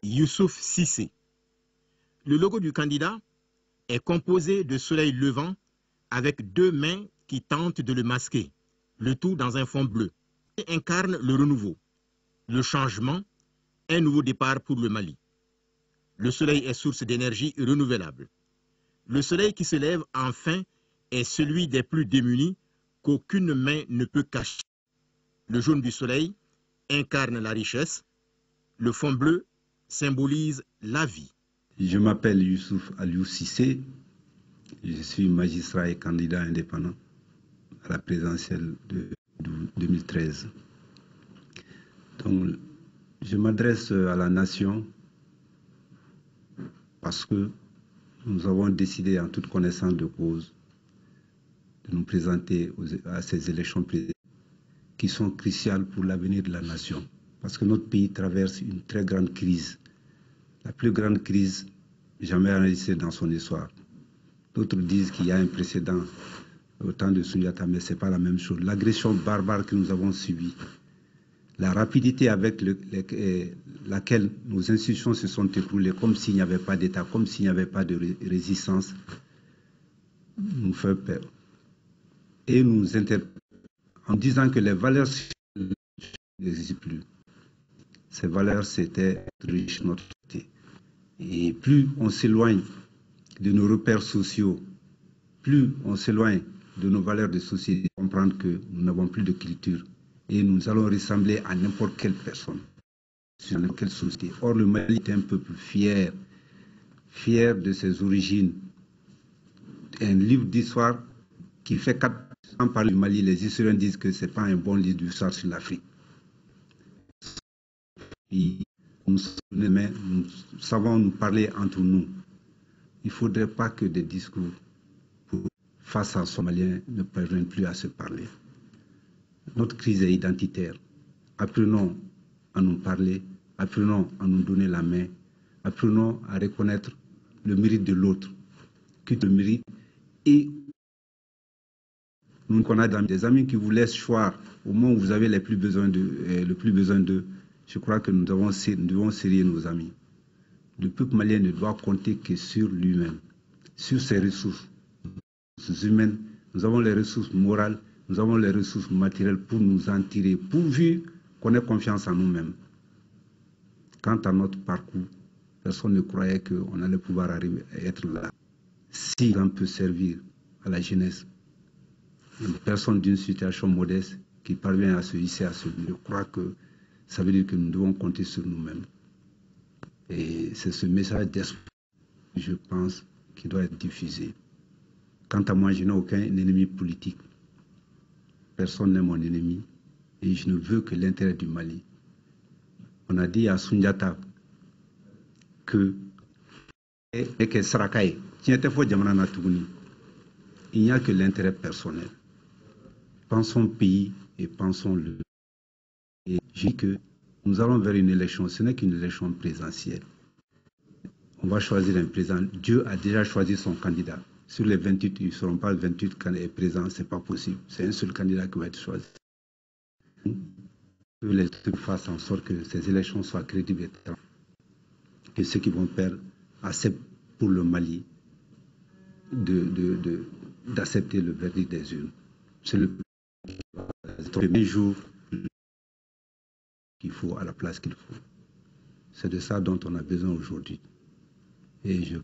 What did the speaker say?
Youssouf Cissé. Le logo du candidat est composé de soleil levant avec deux mains qui tentent de le masquer, le tout dans un fond bleu. Il incarne le renouveau, le changement, un nouveau départ pour le Mali. Le soleil est source d'énergie renouvelable. Le soleil qui se lève enfin est celui des plus démunis qu'aucune main ne peut cacher. Le jaune du soleil incarne la richesse. Le fond bleu symbolise la vie. Je m'appelle Youssouf Aliou Cissé. Je suis magistrat et candidat indépendant à la présidentielle de 2013. Donc, je m'adresse à la nation parce que nous avons décidé en toute connaissance de cause de nous présenter à ces élections présidentielles qui sont cruciales pour l'avenir de la nation. Parce que notre pays traverse une très grande crise, la plus grande crise jamais enregistrée dans son histoire. D'autres disent qu'il y a un précédent au temps de Sundiata, mais ce n'est pas la même chose. L'agression barbare que nous avons subie, la rapidité avec laquelle nos institutions se sont écroulées, comme s'il n'y avait pas d'État, comme s'il n'y avait pas de résistance, nous fait peur. Et nous interpellons en disant que les valeurs n'existent plus. Ces valeurs, c'était riche notre société. Et plus on s'éloigne de nos repères sociaux, plus on s'éloigne de nos valeurs de société, comprendre que nous n'avons plus de culture et nous allons ressembler à n'importe quelle personne, sur n'importe quelle société. Or, le Mali est un peuple fier, fier de ses origines. Un livre d'histoire qui fait 4 ans par le Mali, les historiens disent que ce n'est pas un bon livre d'histoire sur l'Afrique. Nous savons nous parler entre nous. Il ne faudrait pas que des discours face à Somaliens ne parviennent plus à se parler. Notre crise est identitaire. Apprenons à nous parler, apprenons à nous donner la main, apprenons à reconnaître le mérite de l'autre, que le mérite. Et nous connaissons des amis qui vous laissent choir au moment où vous avez le plus besoin d'eux. Je crois que nous devons serrer nos amis. Le peuple malien ne doit compter que sur lui-même, sur ses ressources humaines. Nous avons les ressources morales, nous avons les ressources matérielles pour nous en tirer, pourvu qu'on ait confiance en nous-mêmes. Quant à notre parcours, personne ne croyait qu'on allait pouvoir arriver à être là. Si on peut servir à la jeunesse, une personne d'une situation modeste qui parvient à se hisser à ce but, je crois que ça veut dire que nous devons compter sur nous-mêmes. Et c'est ce message d'espoir, je pense, qui doit être diffusé. Quant à moi, je n'ai aucun ennemi politique. Personne n'est mon ennemi. Et je ne veux que l'intérêt du Mali. On a dit à Sundiata que il n'y a que l'intérêt personnel. Pensons pays et pensons-le. Et je dis que nous allons vers une élection, ce n'est qu'une élection présidentielle. On va choisir un président. Dieu a déjà choisi son candidat. Sur les 28, ils ne seront pas 28 présents, ce n'est pas possible. C'est un seul candidat qui va être choisi. Que les trucs fassent en sorte que ces élections soient crédibles et que ceux qui vont perdre acceptent pour le Mali d'accepter le verdict des urnes. C'est le premier jour qu'il faut à la place qu'il faut. C'est de ça dont on a besoin aujourd'hui. Et je